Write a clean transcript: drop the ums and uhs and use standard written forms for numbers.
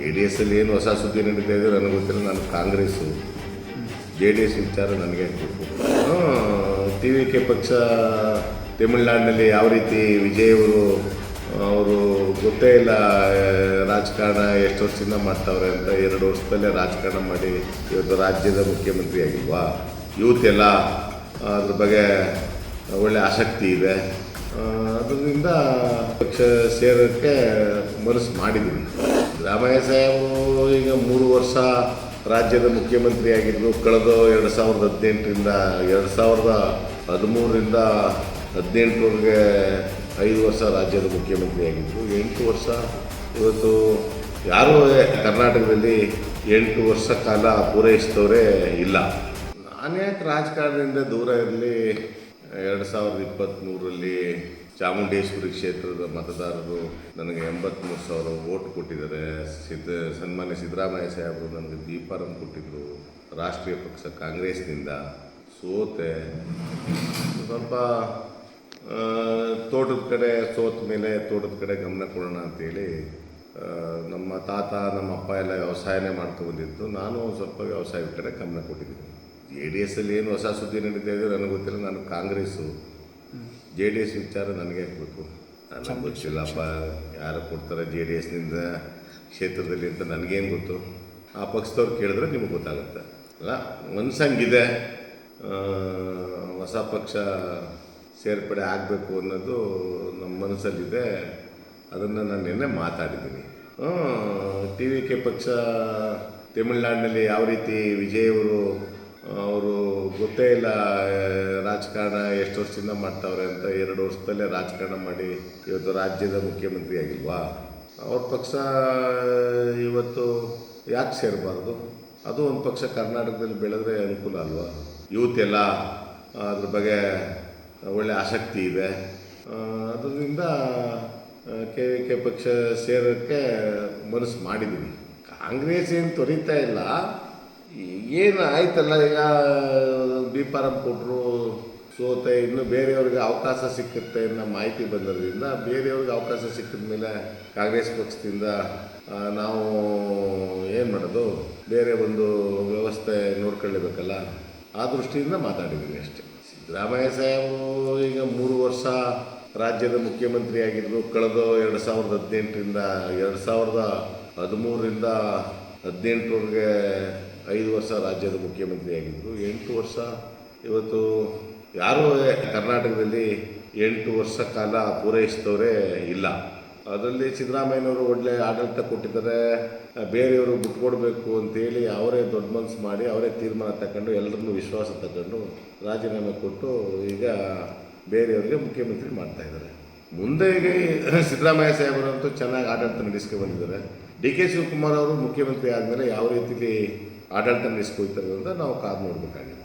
JDS ಅಲ್ಲಿ ಏನು ಹೊಸ ಸುದ್ದಿ ನಡೀತಾ ಇದೆ ನನಗೆ ಗೊತ್ತಿಲ್ಲ. ನಾನು ಕಾಂಗ್ರೆಸ್ಸು, JDS ವಿಚಾರ ನನಗೆ ಗೊತ್ತು. TVK ಪಕ್ಷ ತಮಿಳುನಾಡಿನಲ್ಲಿ ಯಾವ ರೀತಿ ವಿಜಯ್ ಅವರು ಗೊತ್ತೇ ಇಲ್ಲ ರಾಜಕಾರಣ ಎಷ್ಟು ವರ್ಷದಿಂದ ಮಾಡ್ತಾವ್ರೆ ಅಂತ. 2 ವರ್ಷದಲ್ಲೇ ರಾಜಕಾರಣ ಮಾಡಿ ಇವತ್ತು ರಾಜ್ಯದ ಮುಖ್ಯಮಂತ್ರಿ ಆಗಿಲ್ವಾ? ಯೂತ್ ಎಲ್ಲ ಅದ್ರ ಬಗ್ಗೆ ಒಳ್ಳೆ ಆಸಕ್ತಿ ಇದೆ. ಅದರಿಂದ ಪಕ್ಷ ಸೇರೋಕ್ಕೆ ಮನಸ್ಸು ಮಾಡಿದ್ದೀನಿ. ಸಿದ್ದರಾಮಯ್ಯ ಸಾಹೇಬರು ಈಗ 3 ವರ್ಷ ರಾಜ್ಯದ ಮುಖ್ಯಮಂತ್ರಿ ಆಗಿದ್ದರು. ಕಳೆದ 2018ರಿಂದ 2013ರಿಂದ 2018ವರೆಗೆ 5 ವರ್ಷ ರಾಜ್ಯದ ಮುಖ್ಯಮಂತ್ರಿ ಆಗಿದ್ದರು. 8 ವರ್ಷ ಇವತ್ತು ಯಾರೂ ಕರ್ನಾಟಕದಲ್ಲಿ 8 ವರ್ಷ ಕಾಲ ಪೂರೈಸಿದವರೇ ಇಲ್ಲ. ನಾನು ಯಾಕೆ ರಾಜಕಾರಣದಿಂದ ದೂರ ಇರಲಿ? 2023ರಲ್ಲಿ ಚಾಮುಂಡೇಶ್ವರಿ ಕ್ಷೇತ್ರದ ಮತದಾರರು ನನಗೆ 83,000 ವೋಟ್ ಕೊಟ್ಟಿದ್ದಾರೆ. ಸನ್ಮಾನ್ಯ ಸಿದ್ದರಾಮಯ್ಯ ಸಾಹೇಬರು ನನಗೆ ದೀಪಾರಂ ಕೊಟ್ಟಿದ್ದರು. ರಾಷ್ಟ್ರೀಯ ಪಕ್ಷ ಕಾಂಗ್ರೆಸ್ನಿಂದ ಸೋತೆ. ಸ್ವಲ್ಪ ತೋಟದ ಕಡೆ ಸೋತ ಮೇಲೆ ತೋಟದ ಕಡೆ ಗಮನ ಕೊಡೋಣ ಅಂತೇಳಿ ನಮ್ಮ ತಾತ ನಮ್ಮ ಅಪ್ಪ ಎಲ್ಲ ವ್ಯವಸಾಯನೇ ಮಾಡ್ಕೊಬಂದಿದ್ದು. ನಾನು ಸ್ವಲ್ಪ ವ್ಯವಸಾಯದ ಕಡೆ ಗಮನ ಕೊಟ್ಟಿದ್ದೀನಿ. JDS ಅಲ್ಲಿ ಏನು ಹೊಸ ಸುದ್ದಿ ನಡೀತಾ ಇದೆ ನನಗೆ ಗೊತ್ತಿಲ್ಲ. ನಾನು ಕಾಂಗ್ರೆಸ್ಸು, JDS ವಿಚಾರ ನನಗೆ ಗೊತ್ತು. ನನಗೆ ಗೊತ್ತಿಲ್ಲಪ್ಪ ಯಾರು ಕೊಡ್ತಾರೆ JDSನಿಂದ ಕ್ಷೇತ್ರದಲ್ಲಿ ಅಂತ ನನಗೇನು ಗೊತ್ತು. ಆ ಪಕ್ಷದವ್ರು ಕೇಳಿದ್ರೆ ನಿಮಗೆ ಗೊತ್ತಾಗುತ್ತೆ. ಅಲ್ಲ, ಮನಸ್ಸಂಗಿದೆ ಹೊಸ ಪಕ್ಷ ಸೇರ್ಪಡೆ ಆಗಬೇಕು ಅನ್ನೋದು ನಮ್ಮ ಮನಸ್ಸಲ್ಲಿದೆ. ಅದನ್ನು ನಾನು ನಿನ್ನೆ ಮಾತಾಡಿದ್ದೀನಿ. TVK ಪಕ್ಷ ತಮಿಳುನಾಡಿನಲ್ಲಿ ಯಾವ ರೀತಿ ವಿಜಯ್ ಅವರು ಗೊತ್ತೇ ಇಲ್ಲ ರಾಜಕಾರಣ ಎಷ್ಟು ವರ್ಷದಿಂದ ಮಾಡ್ತಾವ್ರೆ ಅಂತ. 2 ವರ್ಷದಲ್ಲೇ ರಾಜಕಾರಣ ಮಾಡಿ ಇವತ್ತು ರಾಜ್ಯದ ಮುಖ್ಯಮಂತ್ರಿ ಆಗಿಲ್ವಾ? ಅವ್ರ ಪಕ್ಷ ಇವತ್ತು ಯಾಕೆ ಸೇರಬಾರ್ದು? ಅದು ಒಂದು ಪಕ್ಷ ಕರ್ನಾಟಕದಲ್ಲಿ ಬೆಳೆದ್ರೆ ಅನುಕೂಲ ಅಲ್ವಾ? ಯೂತ್ ಎಲ್ಲ ಅದ್ರ ಬಗ್ಗೆ ಒಳ್ಳೆ ಆಸಕ್ತಿ ಇದೆ. ಅದರಿಂದ KVK ಪಕ್ಷ ಸೇರೋಕ್ಕೆ ಮನಸ್ಸು ಮಾಡಿದ್ದೀನಿ. ಕಾಂಗ್ರೆಸ್ ಏನು ತೊರೀತಾ ಇಲ್ಲ. ಏನು ಆಯ್ತಲ್ಲ, ಈಗ ದೀಪಾರಂ ಕೊಟ್ಟರು, ಸೋತೆ, ಇನ್ನು ಬೇರೆಯವ್ರಿಗೆ ಅವಕಾಶ ಸಿಕ್ಕುತ್ತೆ ಅನ್ನೋ ಮಾಹಿತಿ ಬಂದಿರೋದ್ರಿಂದ ಬೇರೆಯವ್ರಿಗೆ ಅವಕಾಶ ಸಿಕ್ಕಿದ ಮೇಲೆ ಕಾಂಗ್ರೆಸ್ ಪಕ್ಷದಿಂದ ನಾವು ಏನು ಮಾಡೋದು? ಬೇರೆ ಒಂದು ವ್ಯವಸ್ಥೆ ನೋಡ್ಕೊಳ್ಳೇಬೇಕಲ್ಲ. ಆ ದೃಷ್ಟಿಯಿಂದ ಮಾತಾಡಿದ್ದೀನಿ ಅಷ್ಟೇ. ಸಿದ್ದರಾಮಯ್ಯ ಸಾಹೇಬರು ಈಗ 3 ವರ್ಷ ರಾಜ್ಯದ ಮುಖ್ಯಮಂತ್ರಿ ಆಗಿದ್ದರು. ಕಳೆದ 2018ರಿಂದ 2013ರಿಂದ 2018ವರೆಗೆ 5 ವರ್ಷ ರಾಜ್ಯದ ಮುಖ್ಯಮಂತ್ರಿ ಆಗಿದ್ದರು. 8 ವರ್ಷ ಇವತ್ತು ಯಾರೂ ಕರ್ನಾಟಕದಲ್ಲಿ 8 ವರ್ಷ ಕಾಲ ಪೂರೈಸಿದವರೇ ಇಲ್ಲ. ಅದರಲ್ಲಿ ಸಿದ್ದರಾಮಯ್ಯನವರು ಒಳ್ಳೆ ಆಡಳಿತ ಕೊಟ್ಟಿದ್ದಾರೆ. ಬೇರೆಯವರು ಬಿಟ್ಕೊಡ್ಬೇಕು ಅಂತೇಳಿ ಅವರೇ ದೊಡ್ಡ ಮನಸ್ಸು ಮಾಡಿ ಅವರೇ ತೀರ್ಮಾನ ತಗೊಂಡು ಎಲ್ಲರನ್ನೂ ವಿಶ್ವಾಸ ತಗೊಂಡು ರಾಜೀನಾಮೆ ಕೊಟ್ಟು ಈಗ ಬೇರೆಯವ್ರಿಗೆ ಮುಖ್ಯಮಂತ್ರಿ ಮಾಡ್ತಾಯಿದ್ದಾರೆ. ಮುಂದೆ ಈಗ ಸಿದ್ದರಾಮಯ್ಯ ಸಾಹೇಬರಂತೂ ಚೆನ್ನಾಗಿ ಆಡಳಿತ ನಡೆಸ್ಕೊಂಡು ಬಂದಿದ್ದಾರೆ. DK ಶಿವಕುಮಾರ್ ಅವರು ಮುಖ್ಯಮಂತ್ರಿ ಆದಮೇಲೆ ಯಾವ ರೀತಿಲಿ ಆಡಳಿತ ನಡೆಸ್ಕೊಳ್ತಾರೆ ಅಂತ ನಾವು ಕಾದು ನೋಡಬೇಕಾಗಿದೆ.